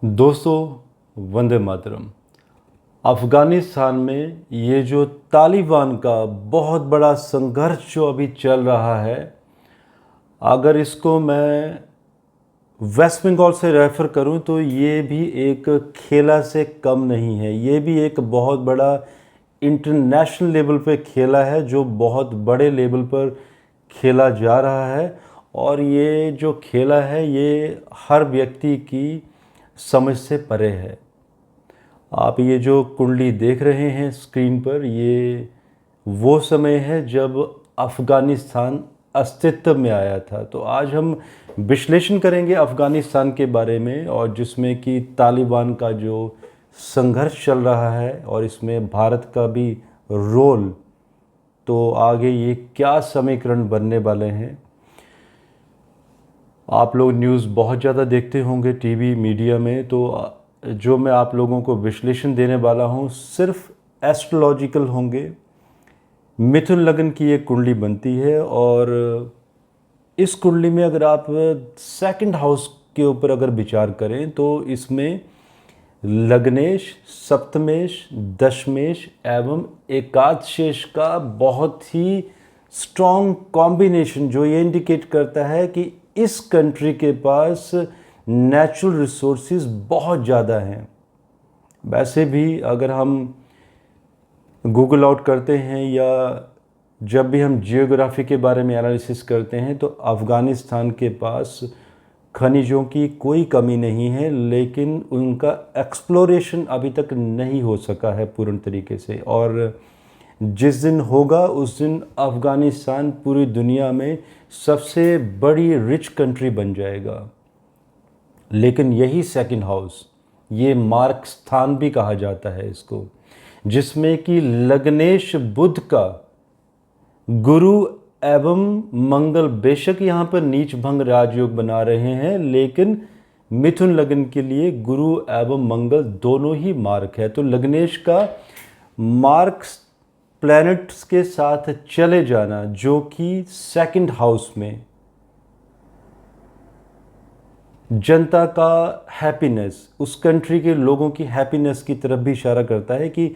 दोस्तों, वंदे मातरम। अफ़गानिस्तान में ये जो तालिबान का बहुत बड़ा संघर्ष जो अभी चल रहा है, अगर इसको मैं वेस्ट बंगाल से रेफ़र करूं तो ये भी एक खेला से कम नहीं है। ये भी एक बहुत बड़ा इंटरनेशनल लेवल पे खेला है जो बहुत बड़े लेवल पर खेला जा रहा है। और ये जो खेला है ये हर व्यक्ति की समझ से परे है। आप ये जो कुंडली देख रहे हैं स्क्रीन पर, ये वो समय है जब अफ़गानिस्तान अस्तित्व में आया था। तो आज हम विश्लेषण करेंगे अफ़गानिस्तान के बारे में, और जिसमें कि तालिबान का जो संघर्ष चल रहा है और इसमें भारत का भी रोल, तो आगे ये क्या समीकरण बनने वाले हैं। आप लोग न्यूज़ बहुत ज़्यादा देखते होंगे टीवी मीडिया में, तो जो मैं आप लोगों को विश्लेषण देने वाला हूँ सिर्फ एस्ट्रोलॉजिकल होंगे। मिथुन लगन की ये कुंडली बनती है, और इस कुंडली में अगर आप सेकंड हाउस के ऊपर अगर विचार करें तो इसमें लग्नेश, सप्तमेश, दशमेश एवं एकादशेश का बहुत ही स्ट्रॉन्ग कॉम्बिनेशन जो ये इंडिकेट करता है कि इस कंट्री के पास नेचुरल रिसोर्सेज बहुत ज़्यादा हैं। वैसे भी अगर हम गूगल आउट करते हैं या जब भी हम जियोग्राफी के बारे में एनालिसिस करते हैं तो अफ़गानिस्तान के पास खनिजों की कोई कमी नहीं है, लेकिन उनका एक्सप्लोरेशन अभी तक नहीं हो सका है पूर्ण तरीके से। और जिस दिन होगा उस दिन अफ़गानिस्तान पूरी दुनिया में सबसे बड़ी रिच कंट्री बन जाएगा। लेकिन यही सेकंड हाउस, ये मार्क स्थान भी कहा जाता है इसको, जिसमें कि लग्नेश बुध का गुरु एवं मंगल बेशक यहाँ पर नीच भंग राजयोग बना रहे हैं, लेकिन मिथुन लगन के लिए गुरु एवं मंगल दोनों ही मार्क है। तो लग्नेश का मार्क प्लैनेट्स के साथ चले जाना, जो कि सेकंड हाउस में जनता का हैप्पीनेस, उस कंट्री के लोगों की हैप्पीनेस की तरफ भी इशारा करता है कि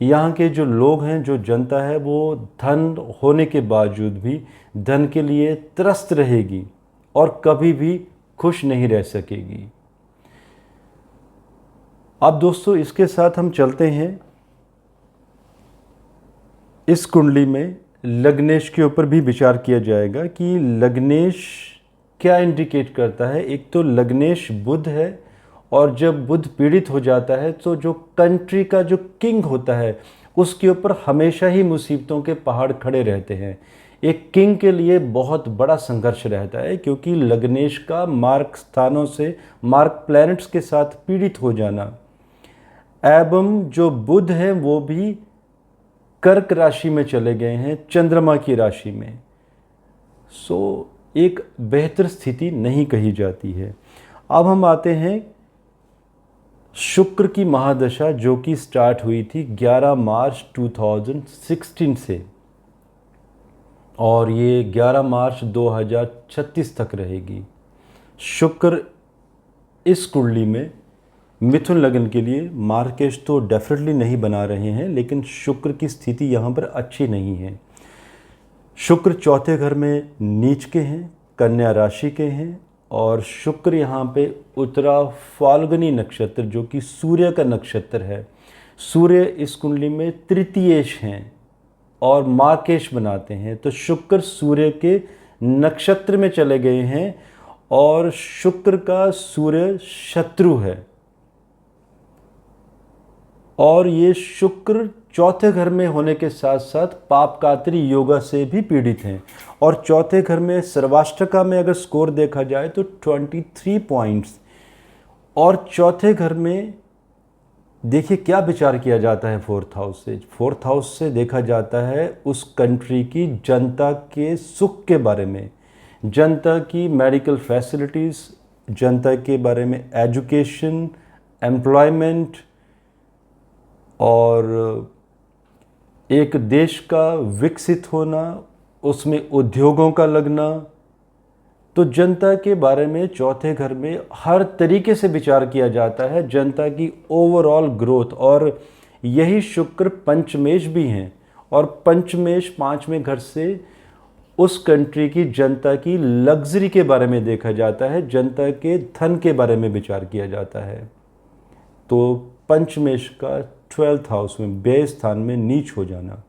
यहाँ के जो लोग हैं, जो जनता है, वो धन होने के बावजूद भी धन के लिए त्रस्त रहेगी और कभी भी खुश नहीं रह सकेगी। अब दोस्तों, इसके साथ हम चलते हैं इस कुंडली में लग्नेश के ऊपर भी विचार किया जाएगा कि लग्नेश क्या इंडिकेट करता है। एक तो लग्नेश बुध है, और जब बुध पीड़ित हो जाता है तो जो कंट्री का जो किंग होता है उसके ऊपर हमेशा ही मुसीबतों के पहाड़ खड़े रहते हैं। एक किंग के लिए बहुत बड़ा संघर्ष रहता है, क्योंकि लग्नेश का मार्क स्थानों से, मार्क प्लैनेट्स के साथ पीड़ित हो जाना, एवं जो बुध हैं वो भी कर्क राशि में चले गए हैं, चंद्रमा की राशि में। सो एक बेहतर स्थिति नहीं कही जाती है। अब हम आते हैं शुक्र की महादशा, जो कि स्टार्ट हुई थी 11 मार्च 2016 से, और ये 11 मार्च 2036 तक रहेगी। शुक्र इस कुंडली में मिथुन लगन के लिए मार्केश तो डेफिनेटली नहीं बना रहे हैं, लेकिन शुक्र की स्थिति यहाँ पर अच्छी नहीं है। शुक्र चौथे घर में नीच के हैं, कन्या राशि के हैं, और शुक्र यहाँ पे उत्तरा फाल्गुनी नक्षत्र, जो कि सूर्य का नक्षत्र है, सूर्य इस कुंडली में तृतीयेश हैं और मार्केश बनाते हैं। तो शुक्र सूर्य के नक्षत्र में चले गए हैं, और शुक्र का सूर्य शत्रु है, और ये शुक्र चौथे घर में होने के साथ साथ पापकात्री योगा से भी पीड़ित हैं। और चौथे घर में सर्वाष्टका में अगर स्कोर देखा जाए तो 23 पॉइंट्स। और चौथे घर में देखिए क्या विचार किया जाता है फोर्थ हाउस से। फोर्थ हाउस से देखा जाता है उस कंट्री की जनता के सुख के बारे में, जनता की मेडिकल फैसिलिटीज़, जनता के बारे में एजुकेशन, एम्प्लॉयमेंट, और एक देश का विकसित होना, उसमें उद्योगों का लगना। तो जनता के बारे में चौथे घर में हर तरीके से विचार किया जाता है, जनता की ओवरऑल ग्रोथ। और यही शुक्र पंचमेश भी हैं, और पंचमेश पांचवें घर से उस कंट्री की जनता की लग्जरी के बारे में देखा जाता है, जनता के धन के बारे में विचार किया जाता है। तो पंचमेश का 12th हाउस में, व्यय स्थान में नीच हो जाना,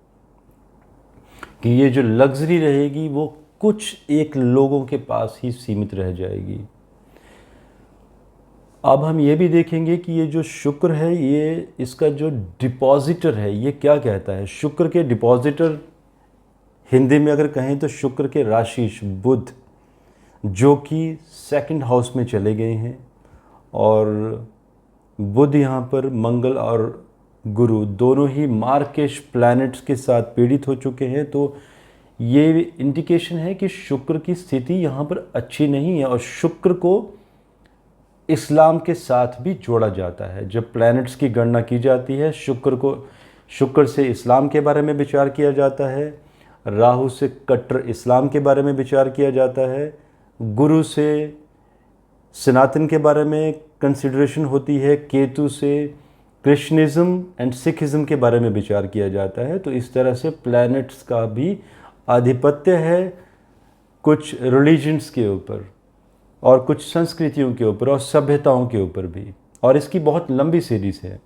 कि ये जो लग्जरी रहेगी वो कुछ एक लोगों के पास ही सीमित रह जाएगी। अब हम ये भी देखेंगे कि ये जो शुक्र है, ये इसका जो डिपॉजिटर है, ये क्या कहता है। शुक्र के डिपॉजिटर हिंदी में अगर कहें तो शुक्र के राशिश बुध, जो कि 2nd हाउस में चले गए हैं, और बुध यहाँ पर मंगल और गुरु दोनों ही मार्केश प्लैनेट्स के साथ पीड़ित हो चुके हैं। तो ये इंडिकेशन है कि शुक्र की स्थिति यहाँ पर अच्छी नहीं है। और शुक्र को इस्लाम के साथ भी जोड़ा जाता है। जब प्लैनेट्स की गणना की जाती है, शुक्र से इस्लाम के बारे में विचार किया जाता है, राहु से कट्टर इस्लाम के बारे में विचार किया जाता है, गुरु से सनातन के बारे में कंसिडरेशन होती है, केतु से कृष्णिज्म एंड सिखिज्म के बारे में विचार किया जाता है। तो इस तरह से प्लैनेट्स का भी आधिपत्य है कुछ रिलीजन्स के ऊपर, और कुछ संस्कृतियों के ऊपर, और सभ्यताओं के ऊपर भी। और इसकी बहुत लंबी सीरीज है।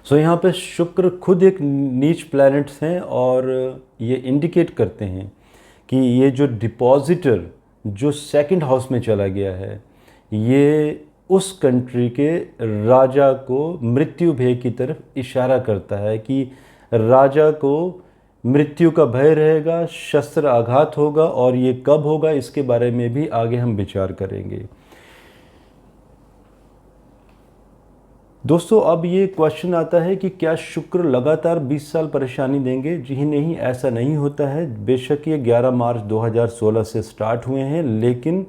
सो यहाँ पे शुक्र खुद एक नीच प्लैनेट्स हैं, और ये इंडिकेट करते हैं कि ये जो डिपॉजिटर जो 2nd हाउस में चला गया है, ये उस कंट्री के राजा को मृत्यु भय की तरफ इशारा करता है, कि राजा को मृत्यु का भय रहेगा, शस्त्र आघात होगा, और ये कब होगा इसके बारे में भी आगे हम विचार करेंगे। दोस्तों, अब ये क्वेश्चन आता है कि क्या शुक्र लगातार 20 साल परेशानी देंगे? जी नहीं, ऐसा नहीं होता है। बेशक ये 11 मार्च 2016 से स्टार्ट हुए हैं, लेकिन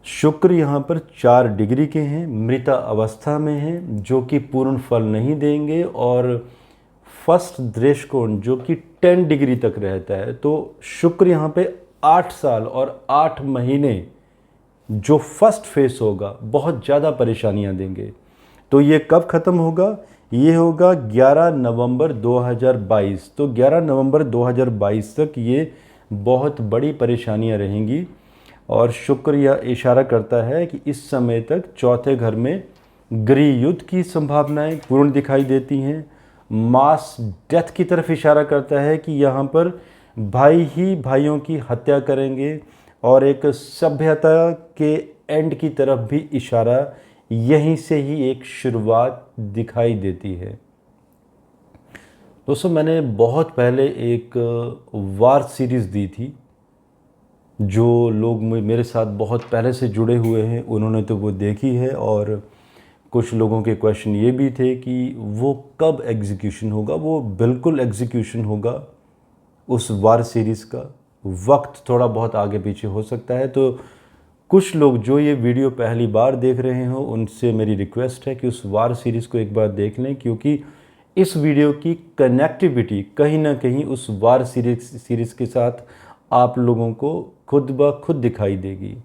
शुक्र यहाँ पर 4 डिग्री के हैं, मृता अवस्था में हैं, जो कि पूर्ण फल नहीं देंगे। और फर्स्ट दृष्टिकोण जो कि 10 डिग्री तक रहता है। तो शुक्र यहाँ पे 8 साल और 8 महीने जो फर्स्ट फेस होगा, बहुत ज़्यादा परेशानियाँ देंगे। तो ये कब ख़त्म होगा? ये होगा 11 नवंबर 2022। तो 11 नवंबर 2022 तक ये बहुत बड़ी परेशानियां रहेंगी। और शुक्र यह इशारा करता है कि इस समय तक चौथे घर में गृह युद्ध की संभावनाएं पूर्ण दिखाई देती हैं। मास डेथ की तरफ इशारा करता है कि यहाँ पर भाई ही भाइयों की हत्या करेंगे, और एक सभ्यता के एंड की तरफ भी इशारा यहीं से ही एक शुरुआत दिखाई देती है। दोस्तों, मैंने बहुत पहले एक वार सीरीज़ दी थी। जो लोग मेरे साथ बहुत पहले से जुड़े हुए हैं उन्होंने तो वो देखी है, और कुछ लोगों के क्वेश्चन ये भी थे कि वो कब एग्जीक्यूशन होगा। वो बिल्कुल एग्जीक्यूशन होगा उस वार सीरीज़ का। वक्त थोड़ा बहुत आगे पीछे हो सकता है। तो कुछ लोग जो ये वीडियो पहली बार देख रहे हो, उनसे मेरी रिक्वेस्ट है कि उस वार सीरीज़ को एक बार देख लें, क्योंकि इस वीडियो की कनेक्टिविटी कहीं ना कहीं उस वार सीरीज़ के साथ आप लोगों को खुद ब खुद दिखाई देगी।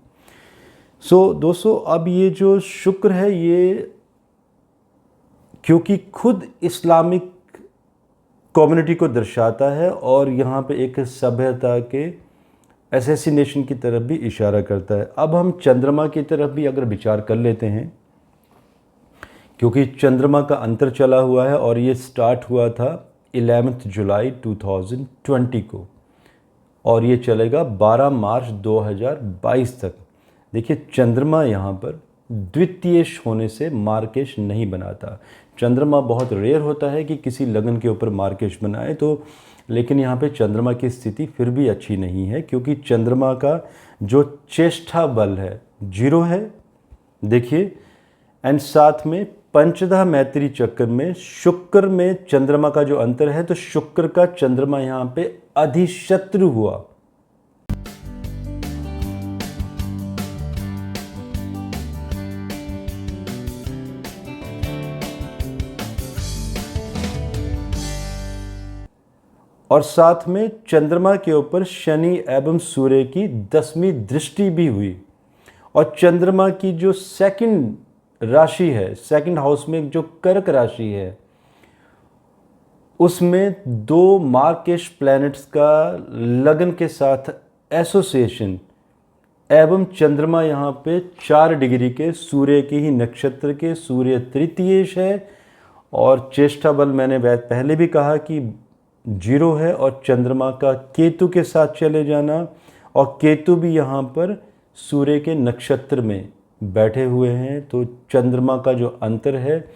सो दोस्तों, अब ये जो शुक्र है, ये क्योंकि खुद इस्लामिक कम्युनिटी को दर्शाता है, और यहाँ पे एक सभ्यता के असैसिनेशन की तरफ भी इशारा करता है। अब हम चंद्रमा की तरफ भी अगर विचार कर लेते हैं, क्योंकि चंद्रमा का अंतर चला हुआ है, और ये स्टार्ट हुआ था 11 जुलाई 2020 को, और ये चलेगा 12 मार्च 2022 तक। देखिए, चंद्रमा यहाँ पर द्वितीयेश होने से मार्केश नहीं बनाता। चंद्रमा बहुत रेयर होता है कि किसी लगन के ऊपर मार्केश बनाए, तो लेकिन यहाँ पे चंद्रमा की स्थिति फिर भी अच्छी नहीं है, क्योंकि चंद्रमा का जो चेष्टा बल है 0 है, देखिए। एंड साथ में पंचदह मैत्री चक्र में शुक्र में चंद्रमा का जो अंतर है, तो शुक्र का चंद्रमा यहाँ पे अधिशत्रु हुआ। और साथ में चंद्रमा के ऊपर शनि एवं सूर्य की 10वीं दृष्टि भी हुई। और चंद्रमा की जो सेकंड राशि है, सेकंड हाउस में जो कर्क राशि है, उसमें दो मार्केश प्लैनेट्स का लगन के साथ एसोसिएशन एवं चंद्रमा यहाँ पे 4 डिग्री के सूर्य के ही नक्षत्र के, सूर्य तृतीयेश है और चेष्टा बल मैंने पहले भी कहा कि 0 है, और चंद्रमा का केतु के साथ चले जाना, और केतु भी यहाँ पर सूर्य के नक्षत्र में बैठे हुए हैं। तो चंद्रमा का जो अंतर है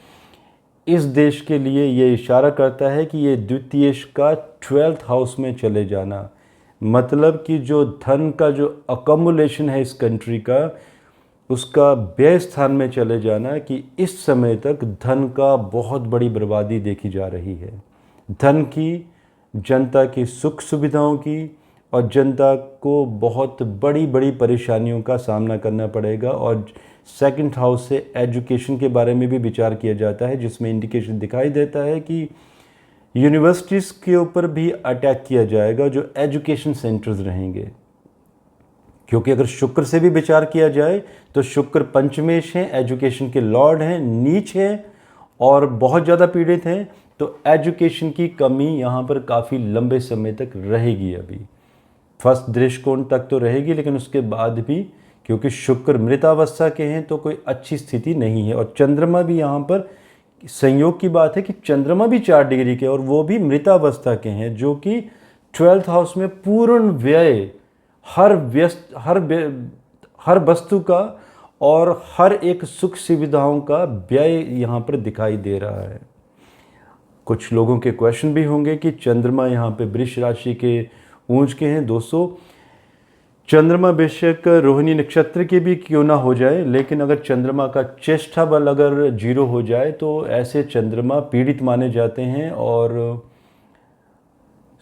इस देश के लिए ये इशारा करता है कि ये द्वितीयेश का 12th हाउस में चले जाना, मतलब कि जो धन का जो अकोमुलेशन है इस कंट्री का, उसका व्यय स्थान में चले जाना, कि इस समय तक धन का बहुत बड़ी बर्बादी देखी जा रही है। धन की, जनता की सुख सुविधाओं की, और जनता को बहुत बड़ी बड़ी परेशानियों का सामना करना पड़ेगा। और सेकंड हाउस से एजुकेशन के बारे में भी विचार किया जाता है, जिसमें इंडिकेशन दिखाई देता है कि यूनिवर्सिटीज़ के ऊपर भी अटैक किया जाएगा, जो एजुकेशन सेंटर्स रहेंगे। क्योंकि अगर शुक्र से भी विचार किया जाए तो शुक्र पंचमेश हैं, एजुकेशन के लॉर्ड हैं, नीच हैं और बहुत ज़्यादा पीड़ित हैं। तो एजुकेशन की कमी यहाँ पर काफ़ी लंबे समय तक रहेगी। अभी फर्स्ट दृष्टिकोण तक तो रहेगी, लेकिन उसके बाद भी क्योंकि शुक्र मृतावस्था के हैं तो कोई अच्छी स्थिति नहीं है। और चंद्रमा भी यहाँ पर संयोग की बात है कि चंद्रमा भी 4 डिग्री के और वो भी मृतावस्था के हैं, जो कि 12th हाउस में पूर्ण व्यय हर वस्तु का और हर एक सुख सुविधाओं का व्यय यहाँ पर दिखाई दे रहा है। कुछ लोगों के क्वेश्चन भी होंगे कि चंद्रमा यहाँ पे वृष राशि के ऊंच के हैं। दोस्तों, चंद्रमा बेशक रोहिणी नक्षत्र के भी क्यों ना हो जाए, लेकिन अगर चंद्रमा का चेष्टा बल अगर 0 हो जाए तो ऐसे चंद्रमा पीड़ित माने जाते हैं और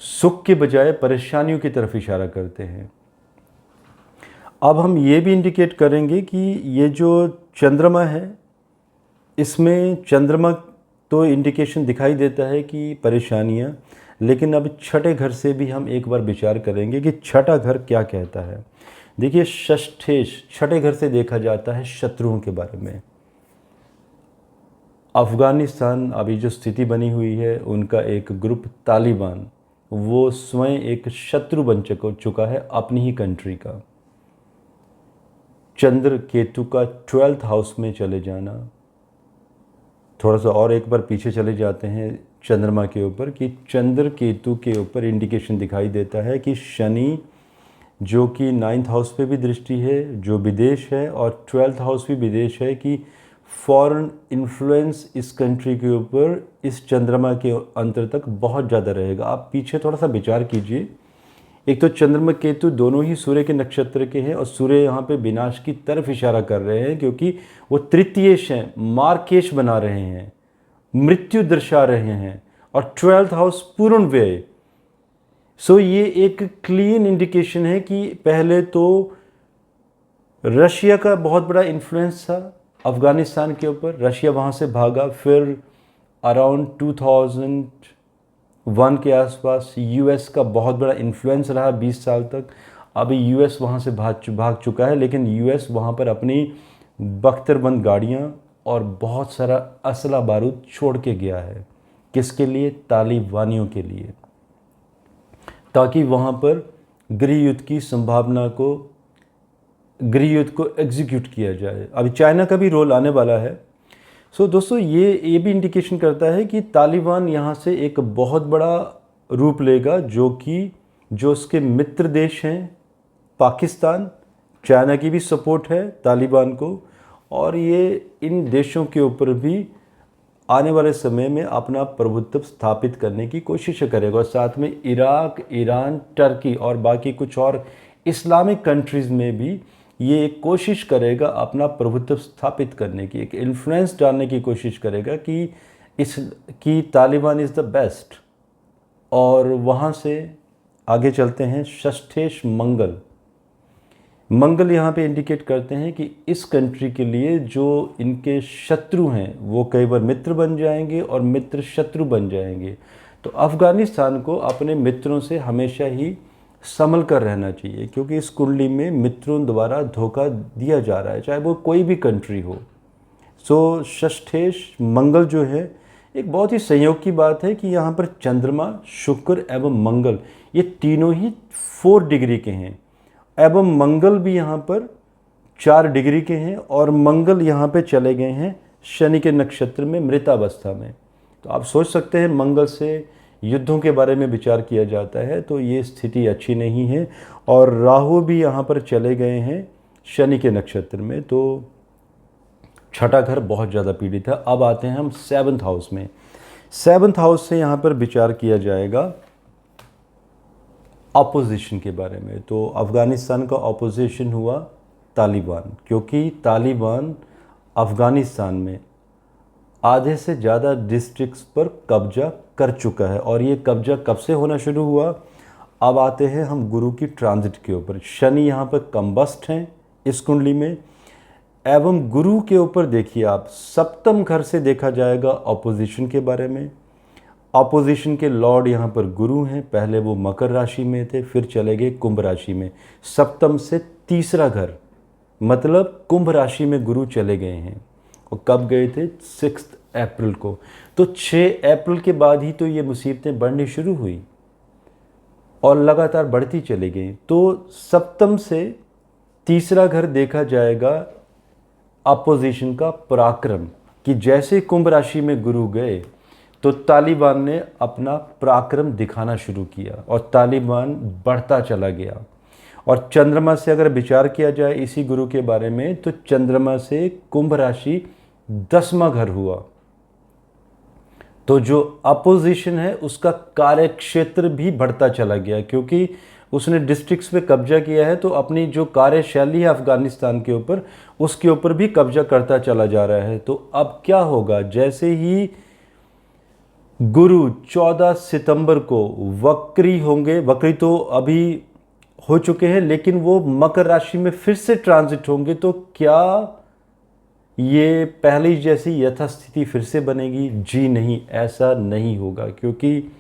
सुख के बजाय परेशानियों की तरफ इशारा करते हैं। अब हम ये भी इंडिकेट करेंगे कि ये जो चंद्रमा है, इसमें चंद्रमा तो इंडिकेशन दिखाई देता है कि परेशानियां, लेकिन अब छठे घर से भी हम एक बार विचार करेंगे कि छठा घर क्या कहता है। देखिए, षष्ठेश छठे घर से देखा जाता है शत्रुओं के बारे में। अफ़गानिस्तान अभी जो स्थिति बनी हुई है, उनका एक ग्रुप तालिबान, वो स्वयं एक शत्रु बन चुका है अपनी ही कंट्री का। चंद्र केतु का 12th हाउस में चले जाना, थोड़ा सा और एक बार पीछे चले जाते हैं चंद्रमा के ऊपर, कि चंद्र केतु के ऊपर इंडिकेशन दिखाई देता है कि शनि, जो कि 9th हाउस पे भी दृष्टि है, जो विदेश है, और 12th हाउस भी विदेश है, कि फॉरेन इन्फ्लुएंस इस कंट्री के ऊपर इस चंद्रमा के अंतर तक बहुत ज़्यादा रहेगा। आप पीछे थोड़ा सा विचार कीजिए। एक तो चंद्रमा केतु दोनों ही सूर्य के नक्षत्र के हैं और सूर्य यहाँ पे विनाश की तरफ इशारा कर रहे हैं, क्योंकि वो तृतीयेश हैं, मार्केश बना रहे हैं, मृत्यु दर्शा रहे हैं, और 12th हाउस पूर्ण व्यय। सो ये एक क्लीन इंडिकेशन है कि पहले तो रशिया का बहुत बड़ा इन्फ्लुएंस था अफ़गानिस्तान के ऊपर, रशिया वहाँ से भागा। फिर अराउंड 2001 के आसपास यूएस का बहुत बड़ा इन्फ्लुएंस रहा 20 साल तक। अभी यूएस वहाँ से भाग चुका है, लेकिन यूएस वहाँ पर अपनी बख्तरबंद गाड़ियाँ और बहुत सारा असला बारूद छोड़ के गया है। किसके लिए? तालिबानियों के लिए, ताकि वहाँ पर गृह युद्ध की संभावना को, गृह युद्ध को एग्जीक्यूट किया जाए। अभी चाइना का भी रोल आने वाला है। सो दोस्तों, ये भी इंडिकेशन करता है कि तालिबान यहाँ से एक बहुत बड़ा रूप लेगा, जो उसके मित्र देश हैं, पाकिस्तान, चाइना की भी सपोर्ट है तालिबान को, और ये इन देशों के ऊपर भी आने वाले समय में अपना प्रभुत्व स्थापित करने की कोशिश करेगा। और साथ में इराक, ईरान, टर्की और बाकी कुछ और इस्लामिक कंट्रीज़ में भी ये एक कोशिश करेगा अपना प्रभुत्व स्थापित करने की, एक इन्फ्लुएंस डालने की कोशिश करेगा कि तालिबान इज़ द बेस्ट। और वहाँ से आगे चलते हैं। षष्ठेश मंगल यहाँ पे इंडिकेट करते हैं कि इस कंट्री के लिए जो इनके शत्रु हैं वो कई बार मित्र बन जाएंगे और मित्र शत्रु बन जाएंगे। तो अफ़गानिस्तान को अपने मित्रों से हमेशा ही संभल कर रहना चाहिए, क्योंकि इस कुंडली में मित्रों द्वारा धोखा दिया जा रहा है, चाहे वो कोई भी कंट्री हो। सो षष्ठेश मंगल जो है, एक बहुत ही संयोग की बात है कि यहाँ पर चंद्रमा, शुक्र एवं मंगल ये तीनों ही 4 डिग्री के हैं, एवं मंगल भी यहाँ पर 4 डिग्री के हैं, और मंगल यहाँ पे चले गए हैं शनि के नक्षत्र में मृतावस्था में। तो आप सोच सकते हैं मंगल से युद्धों के बारे में विचार किया जाता है, तो ये स्थिति अच्छी नहीं है। और राहु भी यहाँ पर चले गए हैं शनि के नक्षत्र में, तो छठा घर बहुत ज़्यादा पीड़ित है। अब आते हैं हम 7th हाउस में। 7th हाउस से यहाँ पर विचार किया जाएगा अपोजिशन के बारे में। तो अफ़गानिस्तान का अपोजिशन हुआ तालिबान, क्योंकि तालिबान अफ़गानिस्तान में आधे से ज़्यादा डिस्ट्रिक्ट्स पर कब्जा कर चुका है। और ये कब्जा कब से होना शुरू हुआ? अब आते हैं हम गुरु की ट्रांजिट के ऊपर। शनि यहाँ पर कंबस्ट हैं इस कुंडली में, एवं गुरु के ऊपर देखिए आप 7th घर से देखा जाएगा अपोजिशन के बारे में। अपोजिशन के लॉर्ड यहाँ पर गुरु हैं, पहले वो मकर राशि में थे, फिर चले गए कुंभ राशि में। 7th से 3रा घर, मतलब कुंभ राशि में गुरु चले गए हैं। और कब गए थे? 6 अप्रैल को। तो 6 अप्रैल के बाद ही तो ये मुसीबतें बढ़नी शुरू हुई और लगातार बढ़ती चली गई। तो 7th से 3रा घर देखा जाएगा अपोजिशन का पराक्रम, कि जैसे कुंभ राशि में गुरु गए तो तालिबान ने अपना पराक्रम दिखाना शुरू किया और तालिबान बढ़ता चला गया। और चंद्रमा से अगर विचार किया जाए इसी गुरु के बारे में, तो चंद्रमा से कुंभ राशि 10वां घर हुआ। तो जो अपोजिशन है उसका कार्यक्षेत्र भी बढ़ता चला गया, क्योंकि उसने डिस्ट्रिक्ट्स पे कब्जा किया है, तो अपनी जो कार्यशैली है अफ़गानिस्तान के ऊपर, उसके ऊपर भी कब्जा करता चला जा रहा है। तो अब क्या होगा? जैसे ही गुरु 14 सितंबर को वक्री होंगे, वक्री तो अभी हो चुके हैं, लेकिन वो मकर राशि में फिर से ट्रांजिट होंगे, तो क्या ये पहले जैसी यथास्थिति फिर से बनेगी? जी नहीं, ऐसा नहीं होगा, क्योंकि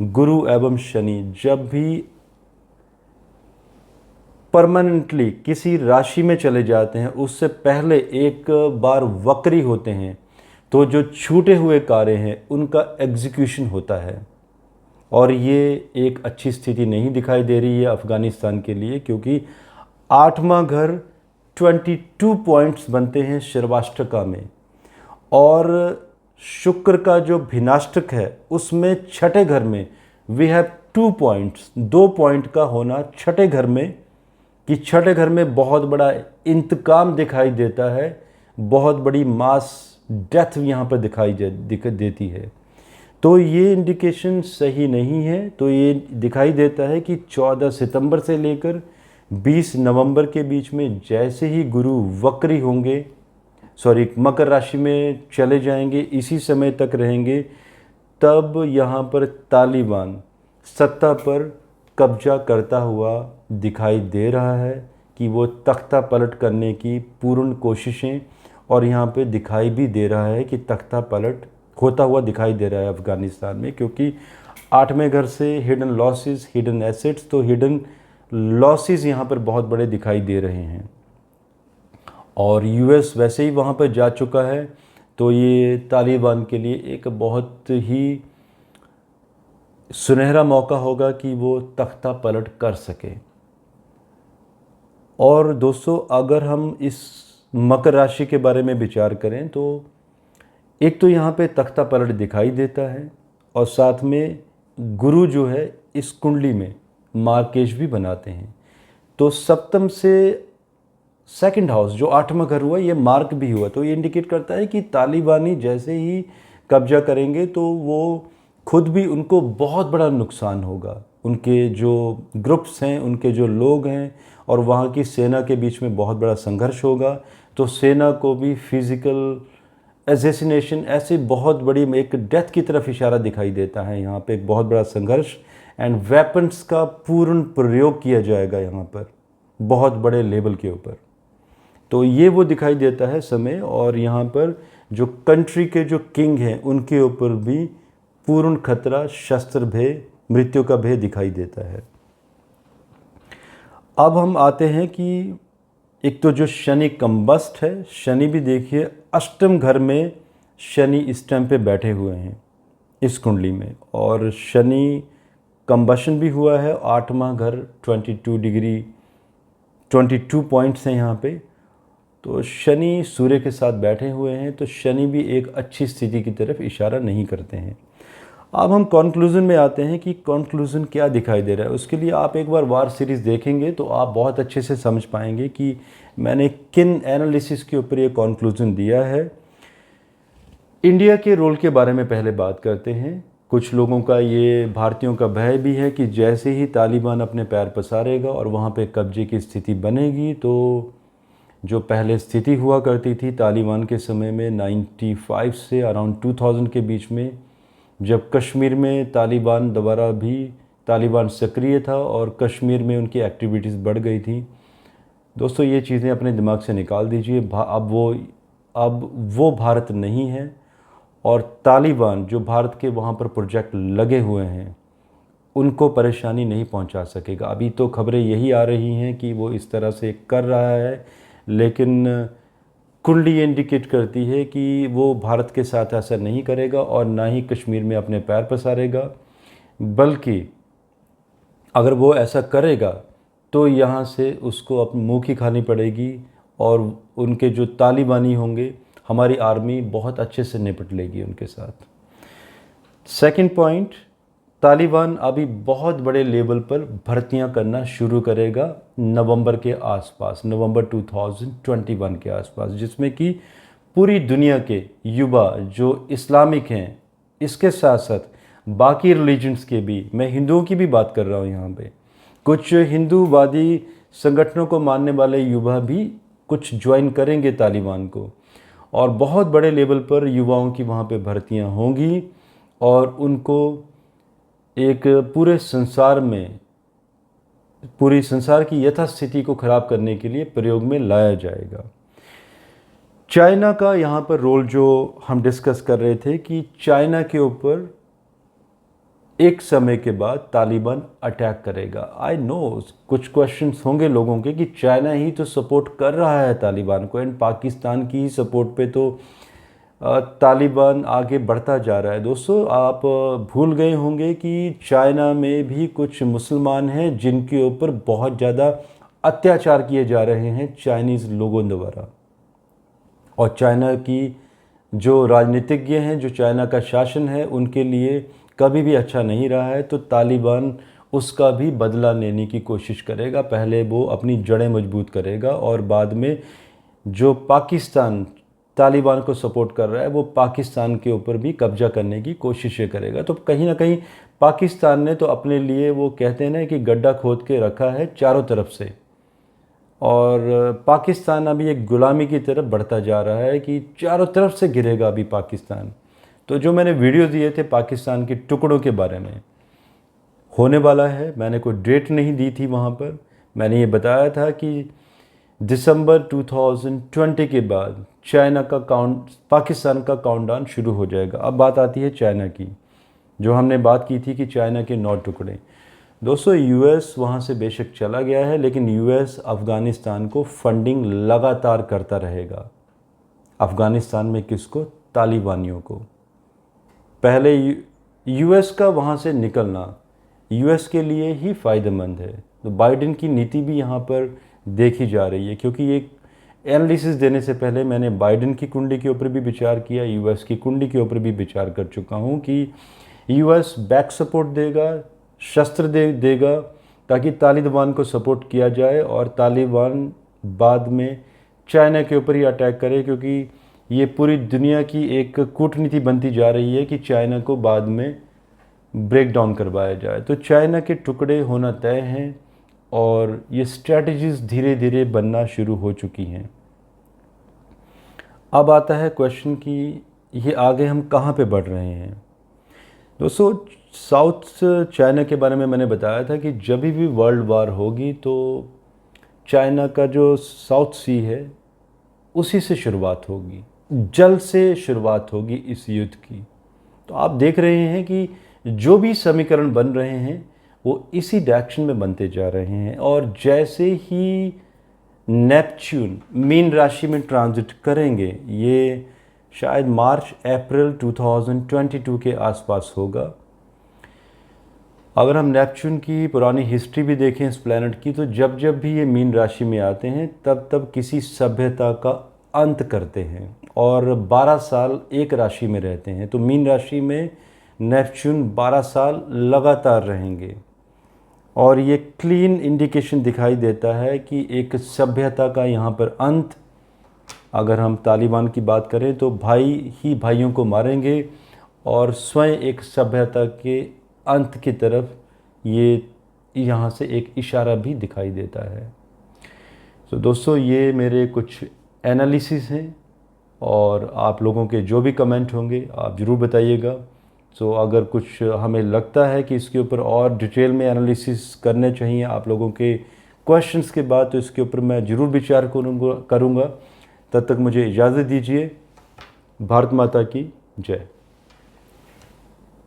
गुरु एवं शनि जब भी परमानेंटली किसी राशि में चले जाते हैं, उससे पहले एक बार वक्री होते हैं, तो जो छूटे हुए कार्य हैं उनका एग्जीक्यूशन होता है। और ये एक अच्छी स्थिति नहीं दिखाई दे रही है अफ़गानिस्तान के लिए, क्योंकि 8वां घर 22 पॉइंट्स बनते हैं शर्वाष्टका में, और शुक्र का जो भिनाष्टक है उसमें छठे घर में वी हैव 2 पॉइंट्स, 2 पॉइंट का होना छठे घर में, कि छठे घर में बहुत बड़ा इंतकाम दिखाई देता है, बहुत बड़ी मास डेथ यहाँ पर दिखाई देती है। तो ये इंडिकेशन सही नहीं है। तो ये दिखाई देता है कि 14 सितंबर से लेकर 20 नवंबर के बीच में जैसे ही गुरु वक्री होंगे, मकर राशि में चले जाएंगे, इसी समय तक रहेंगे, तब यहाँ पर तालिबान सत्ता पर कब्जा करता हुआ दिखाई दे रहा है, कि वो तख्ता पलट करने की पूर्ण कोशिशें, और यहाँ पे दिखाई भी दे रहा है कि तख्ता पलट होता हुआ दिखाई दे रहा है अफ़गानिस्तान में, क्योंकि 8वें घर से हिडन लॉसेस, हिडन एसेट्स, तो हिडन लॉसेस यहाँ पर बहुत बड़े दिखाई दे रहे हैं। और यूएस वैसे ही वहाँ पर जा चुका है, तो ये तालिबान के लिए एक बहुत ही सुनहरा मौका होगा कि वो तख्ता पलट कर सके। और दोस्तों, अगर हम इस मकर राशि के बारे में विचार करें, तो एक तो यहाँ पे तख्ता पलट दिखाई देता है, और साथ में गुरु जो है इस कुंडली में मार्केश भी बनाते हैं। तो 7th से 2nd हाउस जो 8वां घर हुआ, ये मार्क भी हुआ, तो ये इंडिकेट करता है कि तालिबानी जैसे ही कब्जा करेंगे तो वो खुद भी, उनको बहुत बड़ा नुकसान होगा। उनके जो ग्रुप्स हैं, उनके जो लोग हैं, और वहाँ की सेना के बीच में बहुत बड़ा संघर्ष होगा। तो सेना को भी फिज़िकल एसेसिनेशन, ऐसे बहुत बड़ी एक डेथ की तरफ इशारा दिखाई देता है। यहाँ पे एक बहुत बड़ा संघर्ष एंड वेपन्स का पूर्ण प्रयोग किया जाएगा यहाँ पर बहुत बड़े लेवल के ऊपर। तो ये वो दिखाई देता है समय। और यहाँ पर जो कंट्री के जो किंग हैं उनके ऊपर भी पूर्ण खतरा, शस्त्र भय, मृत्यु का भय दिखाई देता है। अब हम आते हैं कि एक तो जो शनि कंबस्ट है, शनि भी देखिए अष्टम घर में शनि इस टाइम पे बैठे हुए हैं इस कुंडली में, और शनि कंबशन भी हुआ है। 8वां घर 22 डिग्री 22 पॉइंट्स हैं यहाँ पे, तो शनि सूर्य के साथ बैठे हुए हैं, तो शनि भी एक अच्छी स्थिति की तरफ इशारा नहीं करते हैं। अब हम कंक्लूज़न में आते हैं कि कंक्लूज़न क्या दिखाई दे रहा है। उसके लिए आप एक बार वार सीरीज़ देखेंगे तो आप बहुत अच्छे से समझ पाएंगे कि मैंने किन एनालिसिस के ऊपर ये कंक्लूज़न दिया है। इंडिया के रोल के बारे में पहले बात करते हैं। कुछ लोगों का, ये भारतीयों का भय भी है कि जैसे ही तालिबान अपने पैर पसारेगा और वहाँ पे कब्जे की स्थिति बनेगी, तो जो पहले स्थिति हुआ करती थी तालिबान के समय में 95 से अराउंड 2000 के बीच में, जब कश्मीर में तालिबान सक्रिय था और कश्मीर में उनकी एक्टिविटीज़ बढ़ गई थी। दोस्तों, ये चीज़ें अपने दिमाग से निकाल दीजिए। अब वो भारत नहीं है, और तालिबान जो भारत के वहाँ पर प्रोजेक्ट लगे हुए हैं उनको परेशानी नहीं पहुँचा सकेगा। अभी तो खबरें यही आ रही हैं कि वो इस तरह से कर रहा है, लेकिन कुंडली इंडिकेट करती है कि वो भारत के साथ ऐसा नहीं करेगा और ना ही कश्मीर में अपने पैर पसारेगा, बल्कि अगर वो ऐसा करेगा तो यहाँ से उसको अपनी मुँह की खानी पड़ेगी, और उनके जो तालिबानी होंगे, हमारी आर्मी बहुत अच्छे से निपट लेगी उनके साथ। सेकंड पॉइंट, तालिबान अभी बहुत बड़े लेवल पर भर्तियां करना शुरू करेगा नवंबर के आसपास, नवंबर 2021 के आसपास, जिसमें कि पूरी दुनिया के युवा जो इस्लामिक हैं, इसके साथ साथ बाकी रिलीजन्स के भी, मैं हिंदुओं की भी बात कर रहा हूँ यहाँ पे, कुछ हिंदूवादी संगठनों को मानने वाले युवा भी कुछ ज्वाइन करेंगे तालिबान को, और बहुत बड़े लेवल पर युवाओं की वहाँ पे भर्तियाँ होंगी, और उनको एक पूरी संसार की यथास्थिति को ख़राब करने के लिए प्रयोग में लाया जाएगा। चाइना का यहाँ पर रोल जो हम डिस्कस कर रहे थे कि चाइना के ऊपर एक समय के बाद तालिबान अटैक करेगा। आई नो कुछ क्वेश्चंस होंगे लोगों के कि चाइना ही तो सपोर्ट कर रहा है तालिबान को, एंड पाकिस्तान की ही सपोर्ट पे तो तालिबान आगे बढ़ता जा रहा है। दोस्तों, आप भूल गए होंगे कि चाइना में भी कुछ मुसलमान हैं जिनके ऊपर बहुत ज़्यादा अत्याचार किए जा रहे हैं चाइनीज़ लोगों द्वारा, और चाइना की जो राजनीतिज्ञ हैं, जो चाइना का शासन है, उनके लिए कभी भी अच्छा नहीं रहा है। तो तालिबान उसका भी बदला लेने की कोशिश करेगा। पहले वो अपनी जड़ें मजबूत करेगा, और बाद में जो पाकिस्तान तालिबान को सपोर्ट कर रहा है वो पाकिस्तान के ऊपर भी कब्जा करने की कोशिशें करेगा। तो कहीं ना कहीं पाकिस्तान ने तो अपने लिए, वो कहते हैं ना कि गड्ढा खोद के रखा है चारों तरफ से, और पाकिस्तान अभी एक गुलामी की तरफ बढ़ता जा रहा है कि चारों तरफ से गिरेगा अभी पाकिस्तान। तो जो मैंने वीडियो दिए थे पाकिस्तान के टुकड़ों के बारे में, होने वाला है, मैंने कोई डेट नहीं दी थी वहाँ पर। मैंने ये बताया था कि दिसंबर 2020 के बाद पाकिस्तान का काउंटडाउन शुरू हो जाएगा। अब बात आती है चाइना की, जो हमने बात की थी कि चाइना के 9 टुकड़े। दोस्तों, यूएस वहाँ से बेशक चला गया है, लेकिन यूएस अफ़गानिस्तान को फंडिंग लगातार करता रहेगा। अफ़गानिस्तान में किसको? तालिबानियों को। पहले यूएस का वहाँ से निकलना यूएस के लिए ही फ़ायदेमंद है। तो बाइडेन की नीति भी यहाँ पर देखी जा रही है, क्योंकि एक एनालिसिस देने से पहले मैंने बाइडेन की कुंडली के ऊपर भी विचार किया, यूएस की कुंडली के ऊपर भी विचार कर चुका हूँ कि यूएस बैक सपोर्ट देगा, शस्त्र देगा, ताकि तालिबान को सपोर्ट किया जाए, और तालिबान बाद में चाइना के ऊपर ही अटैक करे, क्योंकि ये पूरी दुनिया की एक कूटनीति बनती जा रही है कि चाइना को बाद में ब्रेक डाउन करवाया जाए। तो चाइना के टुकड़े होना तय हैं, और ये स्ट्रैटेजीज़ धीरे धीरे बनना शुरू हो चुकी हैं। अब आता है क्वेश्चन कि ये आगे हम कहाँ पे बढ़ रहे हैं। दोस्तों, साउथ चाइना के बारे में मैंने बताया था कि जब भी वर्ल्ड वार होगी तो चाइना का जो साउथ सी है उसी से शुरुआत होगी, जल से शुरुआत होगी इस युद्ध की। तो आप देख रहे हैं कि जो भी समीकरण बन रहे हैं वो इसी डायरेक्शन में बनते जा रहे हैं। और जैसे ही नेपच्यून मीन राशि में ट्रांजिट करेंगे, ये शायद मार्च अप्रैल 2022 के आसपास होगा। अगर हम नेपच्यून की पुरानी हिस्ट्री भी देखें इस प्लैनेट की, तो जब जब भी ये मीन राशि में आते हैं तब तब किसी सभ्यता का अंत करते हैं और 12 साल एक राशि में रहते हैं। तो मीन राशि में नेपच्यून 12 साल लगातार रहेंगे और ये क्लीन इंडिकेशन दिखाई देता है कि एक सभ्यता का यहाँ पर अंत। अगर हम तालिबान की बात करें तो भाई ही भाइयों को मारेंगे और स्वयं एक सभ्यता के अंत की तरफ ये यहाँ से एक इशारा भी दिखाई देता है। तो दोस्तों, ये मेरे कुछ एनालिसिस हैं और आप लोगों के जो भी कमेंट होंगे आप ज़रूर बताइएगा। सो अगर कुछ हमें लगता है कि इसके ऊपर और डिटेल में एनालिसिस करने चाहिए आप लोगों के क्वेश्चंस के बाद, तो इसके ऊपर मैं ज़रूर विचार करूँगा। तब तक मुझे इजाज़त दीजिए। भारत माता की जय।